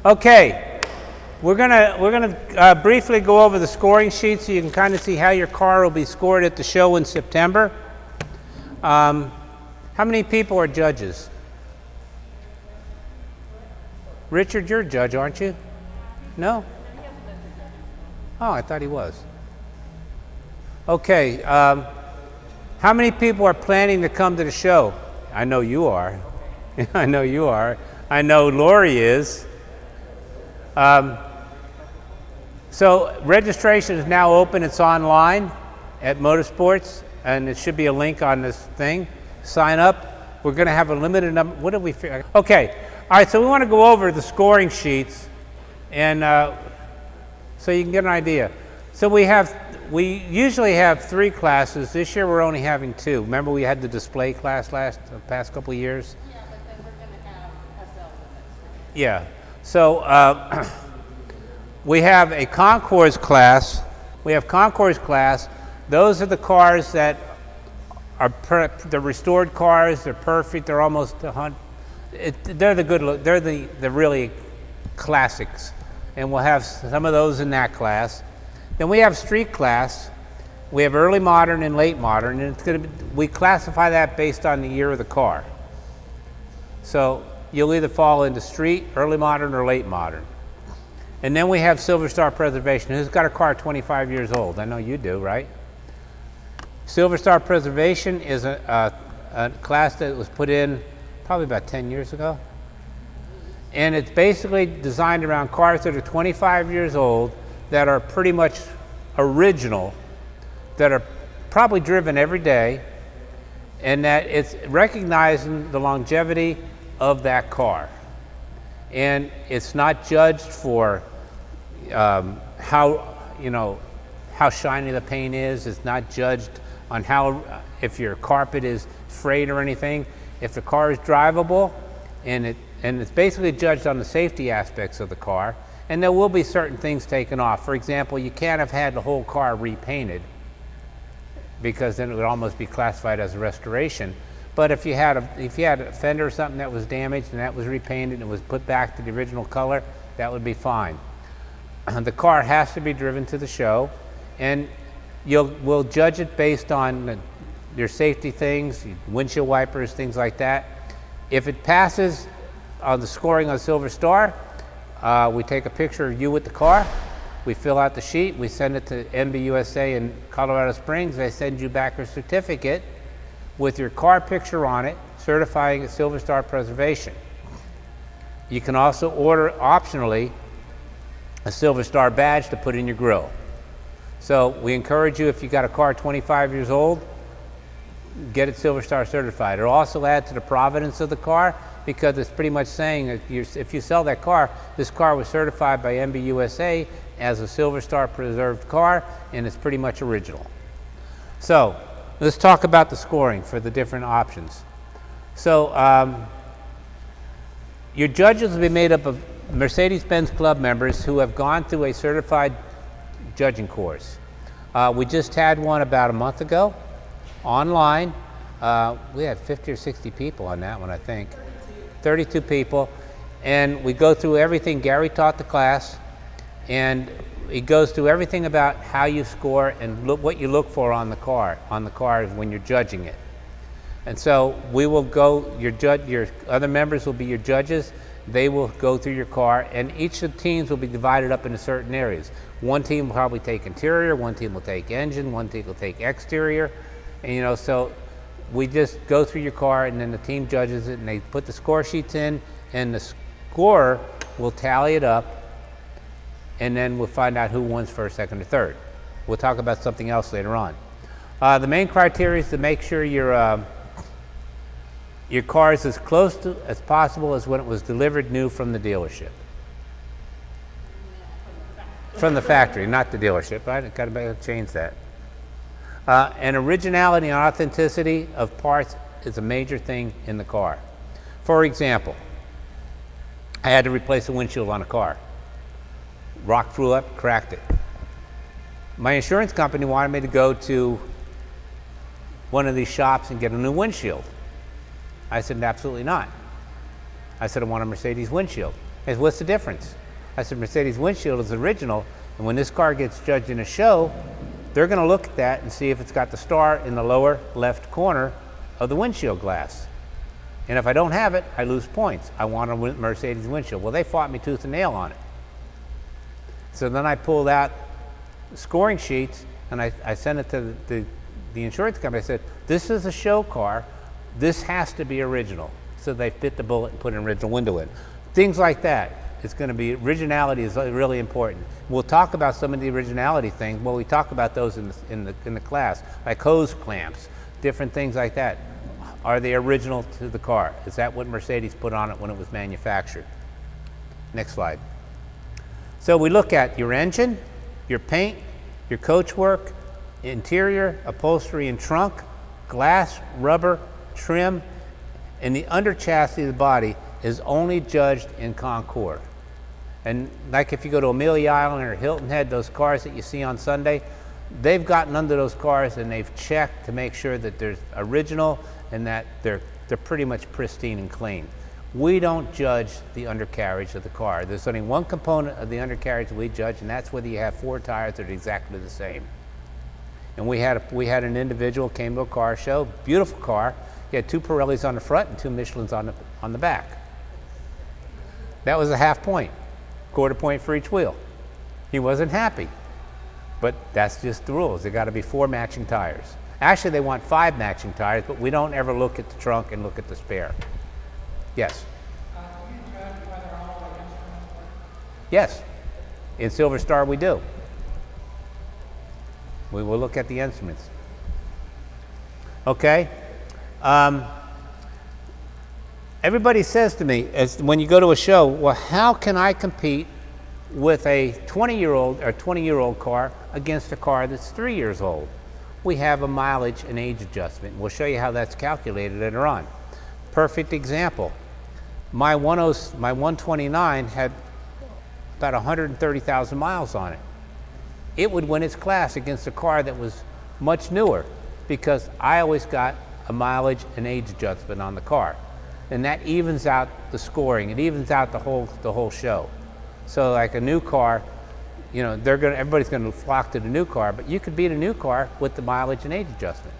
Okay, we're gonna briefly go over the scoring sheet so you can kind of see how your car will be scored at the show in September. How many people are judges? Richard, you're a judge, aren't you? No? Oh, I thought he was. Okay, how many people are planning to come to the show? I know you are. I know you are. I know Lori is. So registration is now open. It's online at Motorsports, and it should be a link on this thing. Sign up. We're going to have a limited number. What did we figure? Okay. All right. So we want to go over the scoring sheets, and so you can get an idea. So we usually have 3 classes. This year we're only having 2. Remember we had the display class the past couple of years? Yeah, but then we're going to have SL limits. Yeah. So we have a Concours class. We have Concours class. Those are the cars that are the restored cars. They're perfect. They're almost 100. They're the good look. They're the really classics, and we'll have some of those in that class. Then we have street class. We have early modern and late modern, and we classify that based on the year of the car. So you'll either fall into street, early modern, or late modern. And then we have Silver Star Preservation. Who's got a car 25 years old? I know you do, right? Silver Star Preservation is a class that was put in probably about 10 years ago. And it's basically designed around cars that are 25 years old that are pretty much original, that are probably driven every day, and that it's recognizing the longevity of that car. And it's not judged for how shiny the paint is. It's not judged on if your carpet is frayed or anything. If the car is drivable, and it's basically judged on the safety aspects of the car. And there will be certain things taken off. For example, you can't have had the whole car repainted, because then it would almost be classified as a restoration. But if you had a fender or something that was damaged and that was repainted and was put back to the original color, that would be fine. The car has to be driven to the show, and we'll judge it based on your safety things, windshield wipers, things like that. If it passes on the scoring on Silver Star, we take a picture of you with the car, we fill out the sheet, we send it to MBCA in Colorado Springs. They send you back a certificate with your car picture on it, certifying it Silver Star Preservation. You can also order, optionally, a Silver Star badge to put in your grill. So we encourage you, if you got a car 25 years old, get it Silver Star certified. It'll also add to the provenance of the car, because it's pretty much saying that if you sell that car, this car was certified by MBCA as a Silver Star preserved car, and it's pretty much original. So let's talk about the scoring for the different options. So your judges will be made up of Mercedes-Benz Club members who have gone through a certified judging course. We just had one about a month ago, online. We had 50 or 60 people on that one, I think. 32 people, and we go through everything. Gary taught the class, and it goes through everything about how you score and what you look for on the car when you're judging it. And so we will go, your other members will be your judges. They will go through your car, and each of the teams will be divided up into certain areas. One team will probably take interior, one team will take engine, one team will take exterior, and so we just go through your car, and then the team judges it, and they put the score sheets in, and the scorer will tally it up, and then we'll find out who wins first, second, or third. We'll talk about something else later on. The main criteria is to make sure your car is as close to as possible as when it was delivered new from the dealership. From the factory, not the dealership. I got to change that. And originality and authenticity of parts is a major thing in the car. For example, I had to replace a windshield on a car. Rock flew up, cracked it. My insurance company wanted me to go to one of these shops and get a new windshield. I said, absolutely not. I said, I want a Mercedes windshield. He said, what's the difference? I said, Mercedes windshield is original, and when this car gets judged in a show, they're going to look at that and see if it's got the star in the lower left corner of the windshield glass. And if I don't have it, I lose points. I want a Mercedes windshield. Well, they fought me tooth and nail on it. So then I pulled out scoring sheets, and I sent it to the insurance company. I said, this is a show car. This has to be original. So they bit the bullet and put an original window in. Things like that. It's going to be, originality is really important. We'll talk about some of the originality things. Well, we talk about those in the class, like hose clamps, different things like that. Are they original to the car? Is that what Mercedes put on it when it was manufactured? Next slide. So we look at your engine, your paint, your coachwork, interior, upholstery and trunk, glass, rubber, trim, and the under chassis of the body is only judged in Concours. And like if you go to Amelia Island or Hilton Head, those cars that you see on Sunday, they've gotten under those cars and they've checked to make sure that they're original and that they're pretty much pristine and clean. We don't judge the undercarriage of the car. There's only one component of the undercarriage we judge, and that's whether you have 4 tires that are exactly the same. And we had an individual came to a car show, beautiful car. He had 2 Pirellis on the front and 2 Michelins on the back. That was a half point, quarter point for each wheel. He wasn't happy, but that's just the rules. There got to be 4 matching tires. Actually, they want 5 matching tires, but we don't ever look at the trunk and look at the spare. Yes? Do you judge whether all the instruments work? Yes. In Silver Star, we do. We will look at the instruments. Okay? Everybody says to me, when you go to a show, well, how can I compete with a 20-year-old or 20-year-old car against a car that's 3 years old? We have a mileage and age adjustment. We'll show you how that's calculated later on. Perfect example. My 129 had about 130,000 miles on it. It would win its class against a car that was much newer because I always got a mileage and age adjustment on the car. And that evens out the scoring. It evens out the whole show. So like a new car, you know, everybody's going to flock to the new car, but you could beat a new car with the mileage and age adjustment.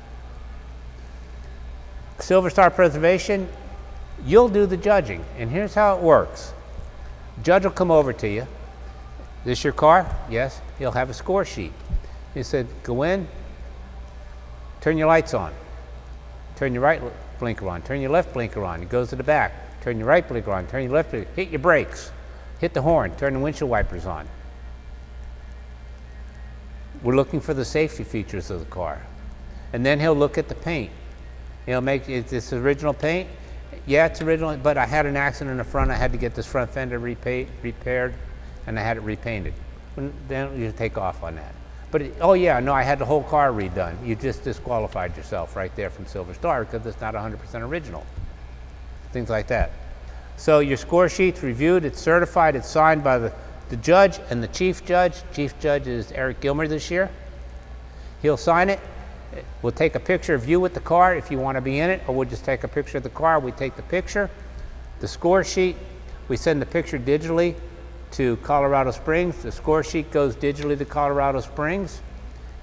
Silver Star Preservation, you'll do the judging, and here's how it works. Judge will come over to you. This your car? Yes. He'll have a score sheet. He said, go in, turn your lights on, turn your right blinker on, turn your left blinker on. He goes to the back, turn your right blinker on, turn your left blinker, hit your brakes, hit the horn, turn the windshield wipers on. We're looking for the safety features of the car. And then he'll look at the paint. He'll make, is this original paint? Yeah, it's original, but I had an accident in the front. I had to get this front fender repaired, and I had it repainted. Then you take off on that. But, oh yeah, no, I had the whole car redone. You just disqualified yourself right there from Silver Star because it's not 100% original. Things like that. So your score sheet's reviewed, it's certified, it's signed by the judge and the chief judge. Chief judge is Eric Gilmer this year. He'll sign it. We'll take a picture of you with the car if you want to be in it, or we'll just take a picture of the car. We take the picture, the score sheet, we send the picture digitally to Colorado Springs. The score sheet goes digitally to Colorado Springs,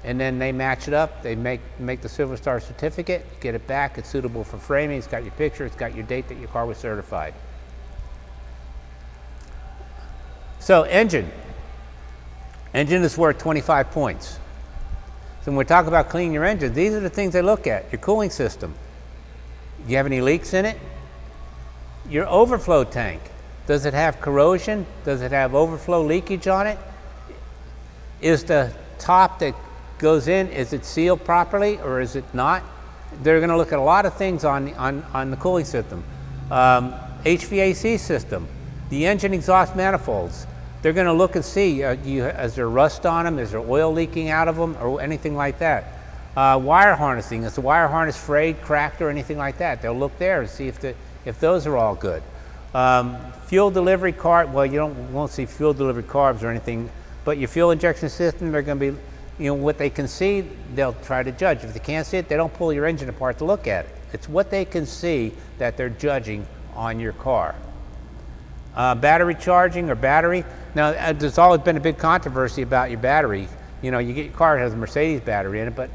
and then they match it up. They make the Silver Star certificate, get it back. It's suitable for framing. It's got your picture. It's got your date that your car was certified. So engine is worth 25 points. So when we talk about cleaning your engine, these are the things they look at. Your cooling system. Do you have any leaks in it? Your overflow tank. Does it have corrosion? Does it have overflow leakage on it? Is the top that goes in, is it sealed properly or is it not? They're going to look at a lot of things on the cooling system. HVAC system, the engine exhaust manifolds. They're going to look and see, is there rust on them? Is there oil leaking out of them or anything like that? Wire harnessing, is the wire harness frayed, cracked, or anything like that? They'll look there and see if those are all good. Fuel delivery card, well, you won't see fuel delivery carbs or anything, but your fuel injection system, they're going to be, you know, what they can see, they'll try to judge. If they can't see it, they don't pull your engine apart to look at it. It's what they can see that they're judging on your car. Battery charging or battery. Now, there's always been a big controversy about your battery. You know, you get your car, it has a Mercedes battery in it, but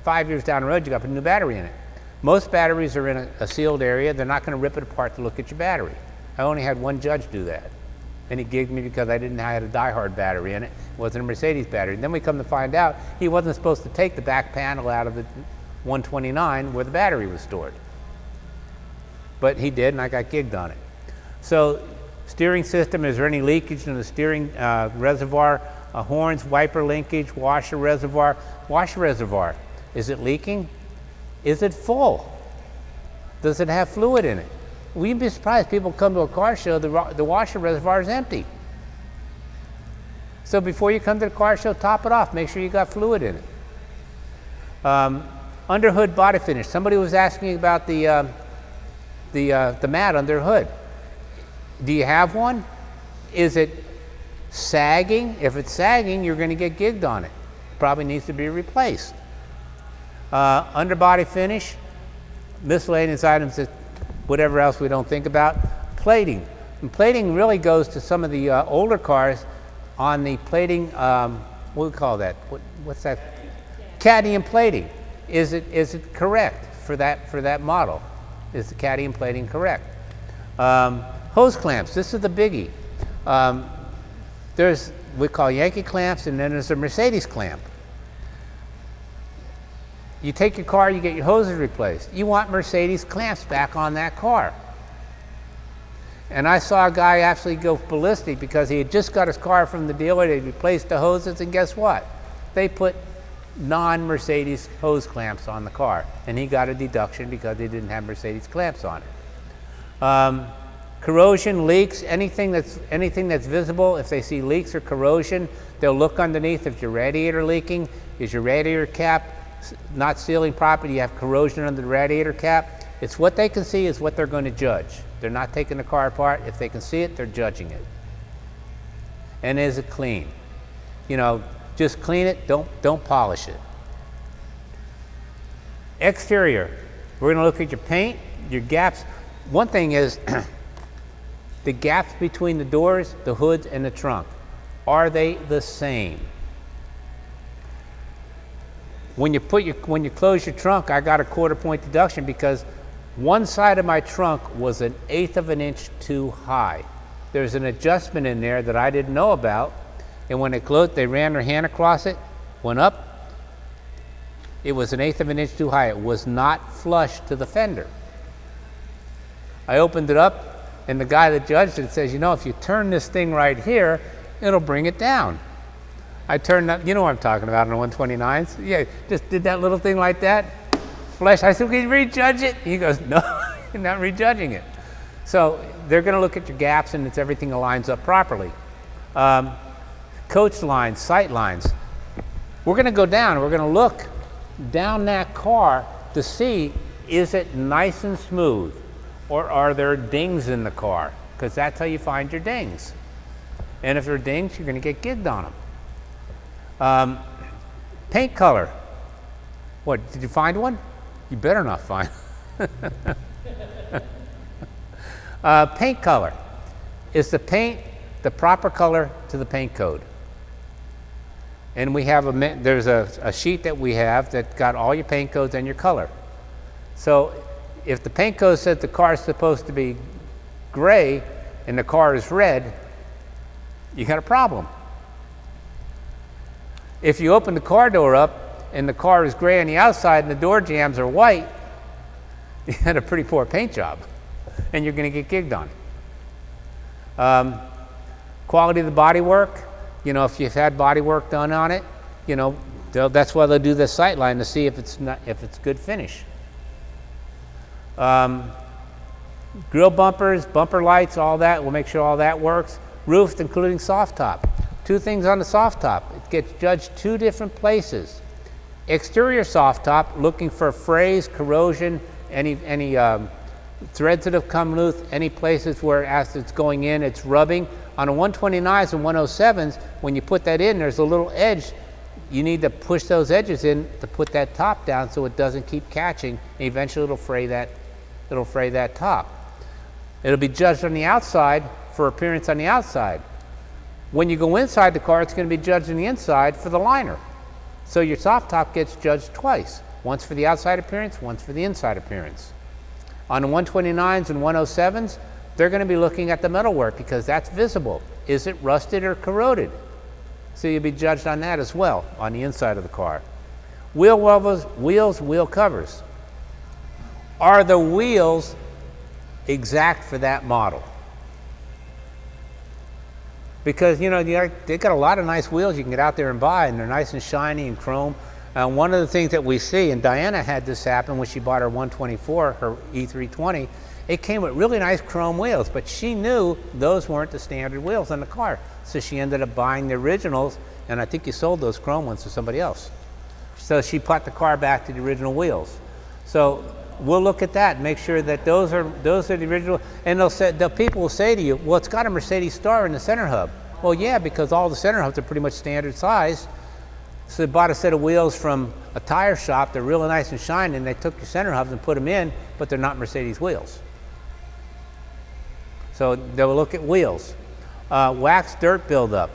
5 years down the road, you got to put a new battery in it. Most batteries are in a sealed area. They're not going to rip it apart to look at your battery. I only had one judge do that. And he gigged me because I didn't have a diehard battery in it. It wasn't a Mercedes battery. And then we come to find out he wasn't supposed to take the back panel out of the 129 where the battery was stored. But he did, and I got gigged on it. So, steering system, is there any leakage in the steering reservoir? Horns, wiper linkage, washer reservoir. Washer reservoir, is it leaking? Is it full? Does it have fluid in it? We'd be surprised. People come to a car show, the washer reservoir is empty. So before you come to the car show, top it off. Make sure you got fluid in it. Under hood body finish. Somebody was asking about the mat under hood. Do you have one? Is it sagging? If it's sagging, you're going to get gigged on it. Probably needs to be replaced. Underbody finish, miscellaneous items, that whatever else we don't think about. Plating. And plating really goes to some of the older cars on the plating, what do we call that? What's that? Cadmium plating. Is it correct for that model? Is the cadmium plating correct? Hose clamps, this is the biggie. There's, we call Yankee clamps, and then there's a Mercedes clamp. You take your car, you get your hoses replaced. You want Mercedes clamps back on that car. And I saw a guy absolutely go ballistic because he had just got his car from the dealer, they replaced the hoses, and guess what? They put non-Mercedes hose clamps on the car, and he got a deduction because they didn't have Mercedes clamps on it. Corrosion, leaks, anything that's visible. If they see leaks or corrosion, they'll look underneath. If your radiator leaking, is your radiator cap not sealing properly, you have corrosion under the radiator cap. It's what they can see is what they're going to judge. They're not taking the car apart. If they can see it, they're judging it. And is it clean? You know, just clean it, don't polish it. Exterior, we're going to look at your paint, your gaps. One thing is the gaps between the doors, the hoods, and the trunk. Are they the same? When you close your trunk, I got a 1/4 point deduction because one side of my trunk was 1/8 of an inch too high. There's an adjustment in there that I didn't know about, and when it closed, they ran their hand across it, went up. It was 1/8 of an inch too high. It was not flush to the fender. I opened it up, and the guy that judged it says, you know, if you turn this thing right here, it'll bring it down. I turned that, you know what I'm talking about on the 129s? Yeah, just did that little thing like that. Flesh, I said, can you rejudge it? He goes, no, you're not rejudging it. So they're going to look at your gaps and it's everything aligns up properly. Coach lines, sight lines. We're going to go down, we're going to look down that car to see, is it nice and smooth? Or are there dings in the car? Because that's how you find your dings. And if there are dings, you're going to get gigged on them. Paint color. What, did you find one? You better not find. Paint color. Is the paint the proper color to the paint code? And we have there's a sheet that we have that got all your paint codes and your color. So if the paint code says the car is supposed to be gray and the car is red, you got a problem. If you open the car door up and the car is gray on the outside and the door jambs are white, you had a pretty poor paint job and you're going to get gigged on. Quality of the body work, you know, if you've had body work done on it, you know, that's why they'll do the sight line to see if it's good finish. Grill bumpers, bumper lights, all that, we'll make sure all that works. Roofs, including soft top. Two things on the soft top. It gets judged two different places. Exterior soft top, looking for frays, corrosion, any threads that have come loose, any places where as it's going in, it's rubbing. On a 129s and 107s, when you put that in, there's a little edge. You need to push those edges in to put that top down so it doesn't keep catching. And eventually it'll fray that top. It'll be judged on the outside for appearance on the outside. When you go inside the car, it's going to be judged on the inside for the liner. So your soft top gets judged twice, once for the outside appearance, once for the inside appearance. On the 129s and 107s, they're going to be looking at the metalwork because that's visible. Is it rusted or corroded? So you'll be judged on that as well, on the inside of the car. Wheel wells, wheels, wheel covers. Are the wheels exact for that model? Because, you know, they got a lot of nice wheels you can get out there and buy, and they're nice and shiny and chrome. One of the things that we see, and Diana had this happen when she bought her 124, her E320, it came with really nice chrome wheels, but she knew those weren't the standard wheels on the car. So she ended up buying the originals, and I think you sold those chrome ones to somebody else. So she put the car back to the original wheels. So we'll look at that and make sure that those are the original. And the people will say to you, well, it's got a Mercedes star in the center hub. Well, yeah, because all the center hubs are pretty much standard size. So they bought a set of wheels from a tire shop. They're really nice and shiny, and they took your center hubs and put them in, but they're not Mercedes wheels. So they'll look at wheels. Wax dirt buildup.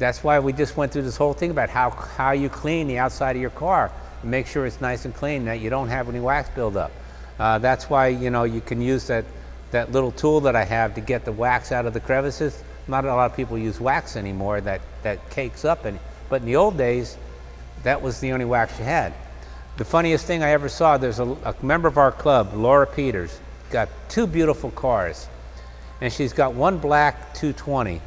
That's why we just went through this whole thing about how you clean the outside of your car and make sure it's nice and clean, that you don't have any wax buildup. That's why, you know, you can use that little tool that I have to get the wax out of the crevices. Not a lot of people use wax anymore that cakes up, but in the old days, that was the only wax you had. The funniest thing I ever saw, there's a member of our club, Laura Peters, got two beautiful cars, and she's got one black 220,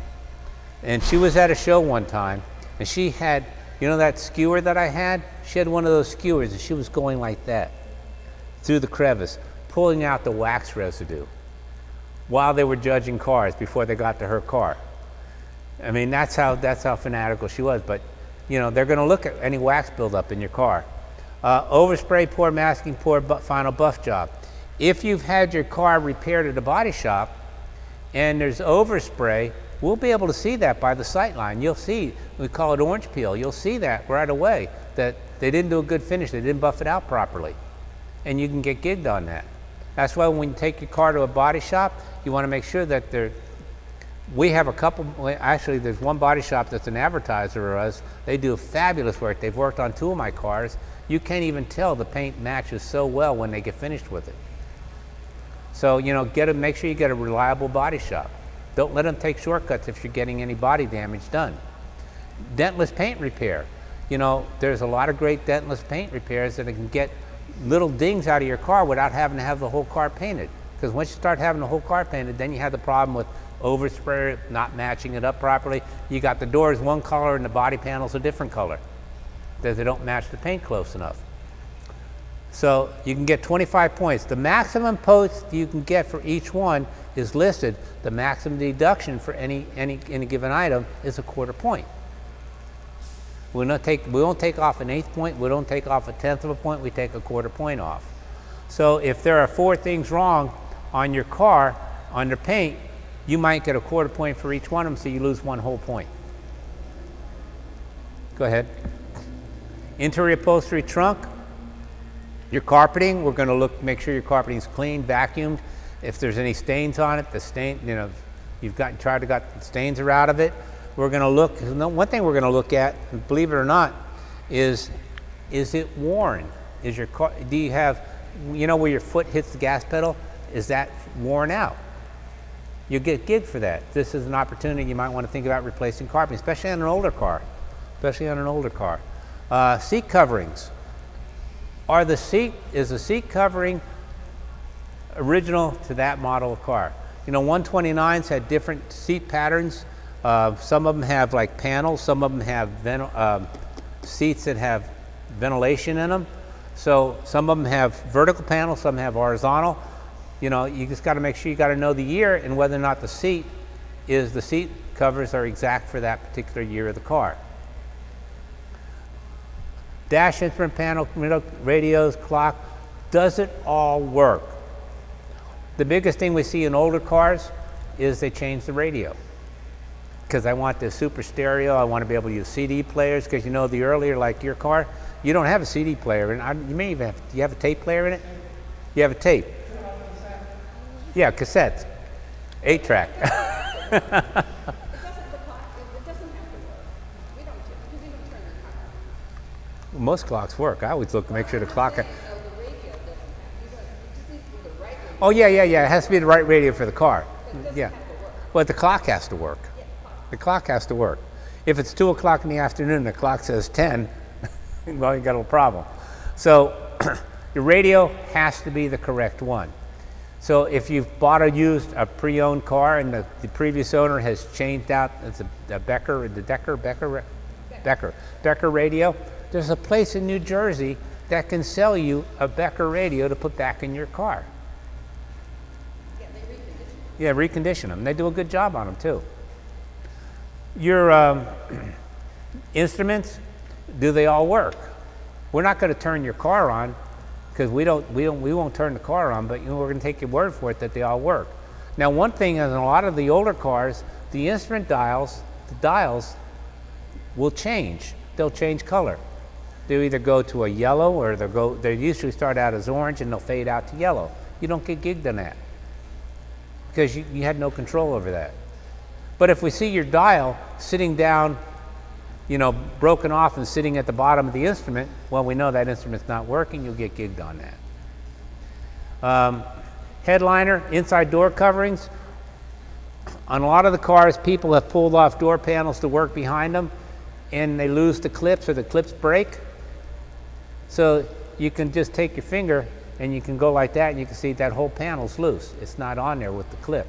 and she was at a show one time, and she had, you know that skewer that I had? She had one of those skewers, and she was going like that through the crevice, pulling out the wax residue while they were judging cars before they got to her car. I mean, that's how fanatical she was. But, you know, they're going to look at any wax buildup in your car. Overspray, pour, masking, pour, final buff job. If you've had your car repaired at a body shop and there's overspray, we'll be able to see that by the sight line. You'll see, we call it orange peel. You'll see that right away, that they didn't do a good finish. They didn't buff it out properly. And you can get gigged on that. That's why when you take your car to a body shop, you want to make sure that we have a couple, actually there's one body shop that's an advertiser of us. They do fabulous work. They've worked on two of my cars. You can't even tell the paint matches so well when they get finished with it. So, you know, make sure you get a reliable body shop. Don't let them take shortcuts if you're getting any body damage done. Dentless paint repair. You know, there's a lot of great dentless paint repairs that can get little dings out of your car without having to have the whole car painted. Because once you start having the whole car painted, then you have the problem with overspray, not matching it up properly. You got the doors one color and the body panels a different color, because they don't match the paint close enough. So you can get 25 points. The maximum points you can get for each one is listed. The maximum deduction for any given item is a quarter point. We won't take off an eighth point. We don't take off a tenth of a point. We take a quarter point off. So if there are 4 things wrong on your car, on the paint, you might get a quarter point for each one of them, so you lose 1 whole point. Go ahead. Interior upholstery trunk. Your carpeting, we're going to make sure your carpeting is clean, vacuumed. If there's any stains on it, the stain, you know, tried to get the stains are out of it. We're going to look. One thing we're going to look at, believe it or not, is it worn? Is your car? Do you have, you know, where your foot hits the gas pedal? Is that worn out? You get gigged for that. This is an opportunity you might want to think about replacing carpeting, especially on an older car. Seat coverings. Is the seat covering original to that model of car? You know, 129s had different seat patterns. Some of them have like panels. Some of them have seats that have ventilation in them. So some of them have vertical panels, some have horizontal. You know, you just got to make sure you got to know the year and whether or not the seat covers are exact for that particular year of the car. Dash instrument panel, radios, clock, does it all work? The biggest thing we see in older cars is they change the radio. Because I want this super stereo, I want to be able to use CD players, because you know the earlier, like your car, you don't have a CD player, and you may even have, do you have a tape player in it? You have a tape? Yeah, cassettes. 8-track. It doesn't, the clock, it doesn't have to work. We don't, because we don't turn the clock on. Most clocks work. I always look to make sure the clock. The radio doesn't have, it just needs to be the right radio. Oh yeah, yeah, yeah. It has to be the right radio for the car. Yeah. Have to work. But the clock has to work. The clock has to work. If it's 2 o'clock in the afternoon and the clock says 10, well, you got a little problem. So your radio has to be the correct one. So if you've bought a pre-owned car and the previous owner has changed out, it's a Becker radio, there's a place in New Jersey that can sell you a Becker radio to put back in your car. Yeah, they recondition. Yeah, recondition them. They do a good job on them too. Your instruments, do they all work? We're not going to turn your car on because we won't turn the car on, but we're going to take your word for it that they all work. Now, one thing is in a lot of the older cars, the instrument dials, the dials will change. They'll change color. They'll either go to a yellow or they usually start out as orange and they'll fade out to yellow. You don't get gigged on that because you had no control over that. But if we see your dial sitting down, broken off and sitting at the bottom of the instrument, well, we know that instrument's not working, you'll get gigged on that. Headliner, inside door coverings. On a lot of the cars, people have pulled off door panels to work behind them, and they lose the clips or the clips break. So you can just take your finger and you can go like that and you can see that whole panel's loose. It's not on there with the clip.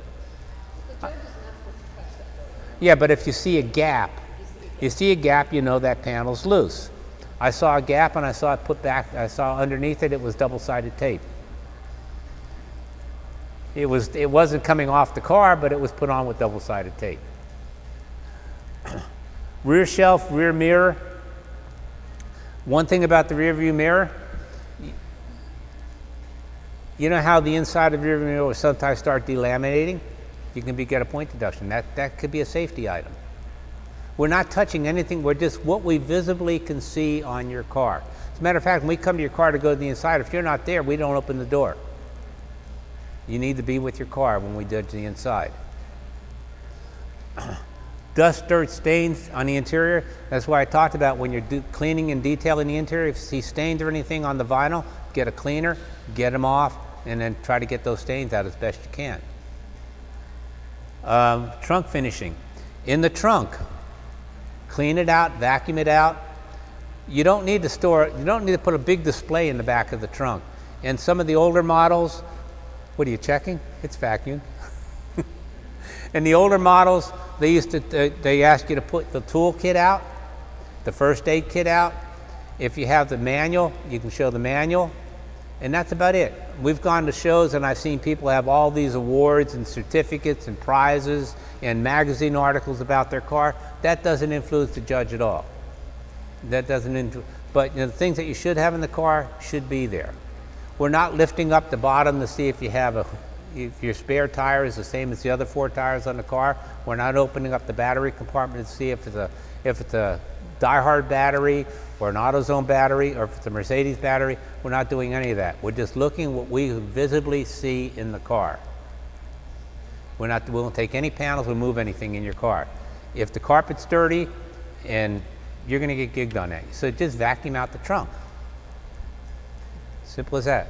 Yeah, but if you see a gap, you know that panel's loose. I saw a gap and I saw it put back, I saw underneath it was double-sided tape. It wasn't coming off the car, but it was put on with double-sided tape. Rear shelf, rear mirror. One thing about the rear view mirror, you know how the inside of the rear view mirror will sometimes start delaminating? You can get a point deduction. That could be a safety item. We're not touching anything. We're just what we visibly can see on your car. As a matter of fact, when we come to your car to go to the inside, if you're not there, we don't open the door. You need to be with your car when we judge the inside. Dust, dirt, stains on the interior. That's why I talked about when you're cleaning and detailing the interior, if you see stains or anything on the vinyl, get a cleaner, get them off, and then try to get those stains out as best you can. Trunk finishing. In the trunk, clean it out, vacuum it out. You don't need to put a big display in the back of the trunk. And some of the older models, what are you checking? It's vacuumed. In the older models, they ask you to put the tool kit out, the first aid kit out. If you have the manual, you can show the manual. And that's about it. We've gone to shows and I've seen people have all these awards and certificates and prizes and magazine articles about their car. That doesn't influence the judge at all. That doesn't influence, but the things that you should have in the car should be there. We're not lifting up the bottom to see if your spare tire is the same as the other 4 tires on the car. We're not opening up the battery compartment to see if it's a diehard battery or an AutoZone battery or if it's a Mercedes battery. We're not doing any of that. We're just looking what we visibly see in the car. We won't take any panels or move anything in your car. If the carpet's dirty, and you're going to get gigged on that. So just vacuum out the trunk. Simple as that.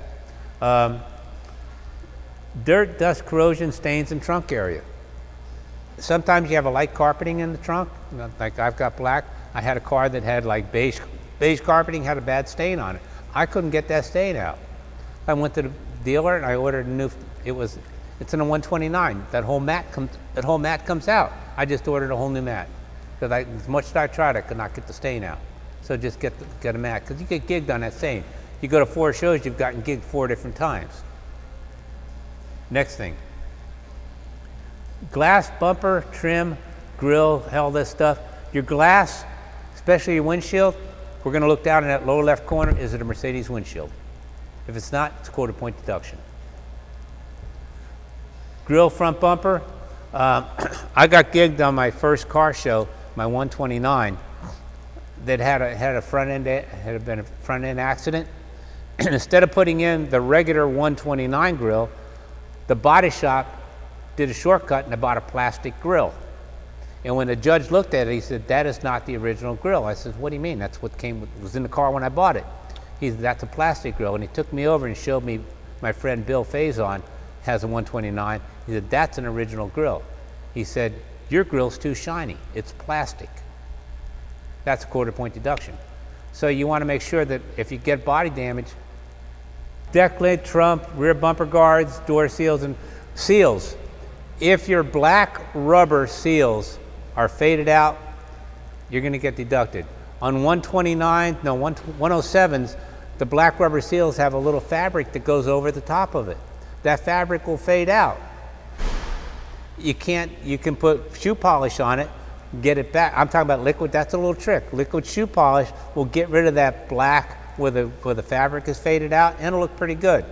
Dirt, dust, corrosion, stains in trunk area. Sometimes you have a light carpeting in the trunk, like I've got black. I had a car that had like beige carpeting, had a bad stain on it. I couldn't get that stain out. I went to the dealer and I ordered a new, it's in a 129. That whole mat comes out. I just ordered a whole new mat. Because as much as I tried, I could not get the stain out. So just get a mat, because you get gigged on that stain. You go to 4 shows, you've gotten gigged 4 different times. Next thing. Glass, bumper, trim, grill, all this stuff. Your glass, especially your windshield, we're going to look down in that lower left corner. Is it a Mercedes windshield? If it's not, it's a quarter-point deduction. Grill, front bumper. I got gigged on my first car show, my 129, that had been a front end accident. And instead of putting in the regular 129 grill, the body shop did a shortcut and I bought a plastic grill. And when the judge looked at it, he said, "That is not the original grill." I said, "What do you mean? That's what was in the car when I bought it." He said, "That's a plastic grill." And he took me over and showed me my friend Bill Faison has a 129. He said, "That's an original grill." He said, "Your grill's too shiny. It's plastic." That's a quarter-point deduction. So you want to make sure that if you get body damage, deck lid, trump, rear bumper guards, door seals, and seals. If your black rubber seals are faded out, you're going to get deducted. On 107s, the black rubber seals have a little fabric that goes over the top of it. That fabric will fade out. You can put shoe polish on it, get it back. I'm talking about liquid. That's a little trick. Liquid shoe polish will get rid of that black where the fabric is faded out, and it'll look pretty good.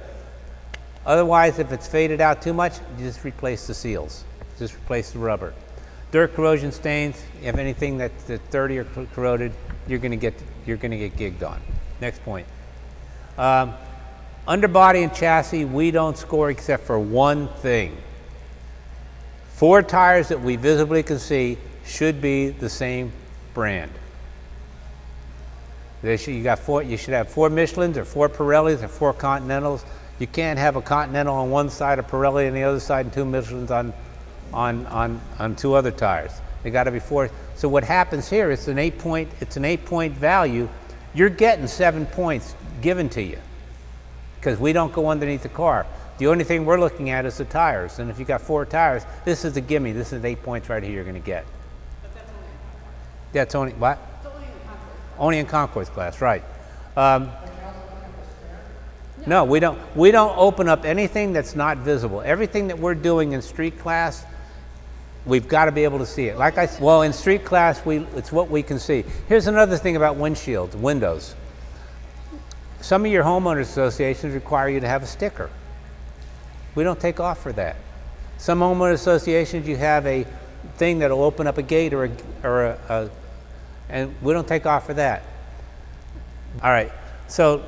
Otherwise, if it's faded out too much, you just replace the seals. Just replace the rubber. Dirt corrosion stains. If anything that's dirty or corroded, you're going to get gigged on. Next point. Underbody and chassis, we don't score except for one thing. 4 tires that we visibly can see should be the same brand. You should have 4 Michelins or 4 Pirellis or 4 Continentals. You can't have a Continental on one side, a Pirelli on the other side, and 2 Michelins on 2 other tires. They got to be 4. So what happens here? It's an 8-point value. You're getting 7 points given to you because we don't go underneath the car. The only thing we're looking at is the tires. And if you got 4 tires, this is a gimme. This is 8 points right here you're going to get. But that's only in That's only what? It's only in Concours. Only in Concours class, right? No, we don't open up anything that's not visible. Everything that we're doing in street class, we've got to be able to see it. Like I said, well, in street class, it's what we can see. Here's another thing about windshields, windows. Some of your homeowners associations require you to have a sticker. We don't take off for that. Some homeowner associations, you have a thing that'll open up a gate and we don't take off for that. All right, so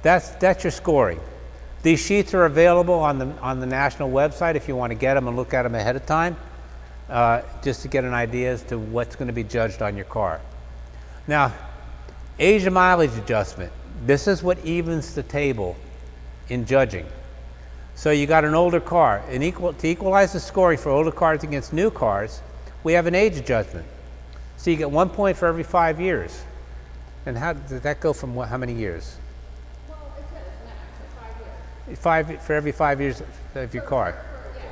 that's your scoring. These sheets are available on the national website if you want to get them and look at them ahead of time, just to get an idea as to what's going to be judged on your car. Now, age and mileage adjustment. This is what evens the table in judging. So you got an older car, and to equalize the scoring for older cars against new cars, we have an age adjustment. So you get 1 point for every 5 years. And how did that go from how many years? Well, it says max, 5 years. 5 for every 5 years of your car.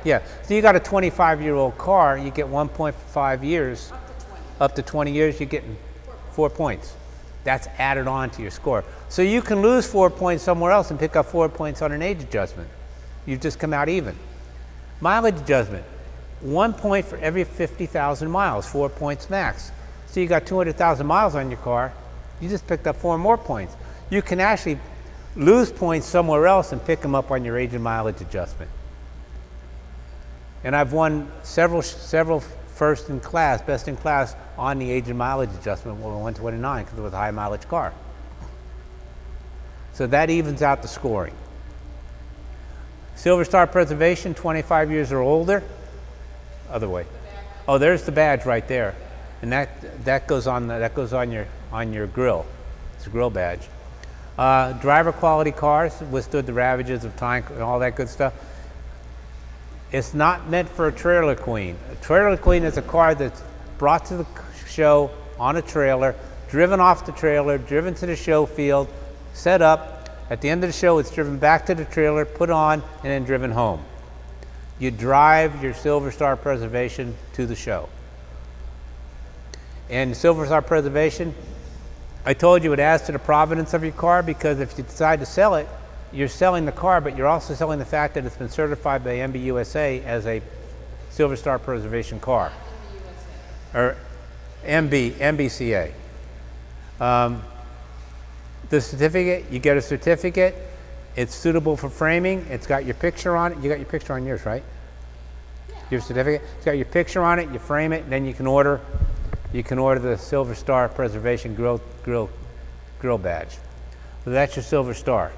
Yeah. So you got a 25-year-old car, you get 1 point for 5 years. Up to 20 years, you're getting 4 points. That's added on to your score. So you can lose 4 points somewhere else and pick up 4 points on an age adjustment. You've just come out even. Mileage adjustment, 1 point for every 50,000 miles, 4 points max. So you got 200,000 miles on your car, you just picked up 4 more points. You can actually lose points somewhere else and pick them up on your age and mileage adjustment. And I've won several first in class, best in class on the age and mileage adjustment when we went to 129 because it was a high mileage car. So that evens out the scoring. Silver Star preservation, 25 years or older. Other way. Oh, there's the badge right there, and that goes on your grill. It's a grill badge. Driver quality cars withstood the ravages of time and all that good stuff. It's not meant for a trailer queen. A trailer queen is a car that's brought to the show on a trailer, driven off the trailer, driven to the show field, set up. At the end of the show, it's driven back to the trailer, put on, and then driven home. You drive your Silver Star preservation to the show. And Silver Star preservation, I told you it adds to the provenance of your car because if you decide to sell it, you're selling the car, but you're also selling the fact that it's been certified by MBUSA as a Silver Star preservation car. Or MBCA. The certificate, you get a certificate. It's suitable for framing. It's got your picture on it. You got your picture on yours, right? Your certificate. It's got your picture on it. You frame it, and then you can order the Silver Star Preservation grill badge. So that's your Silver Star.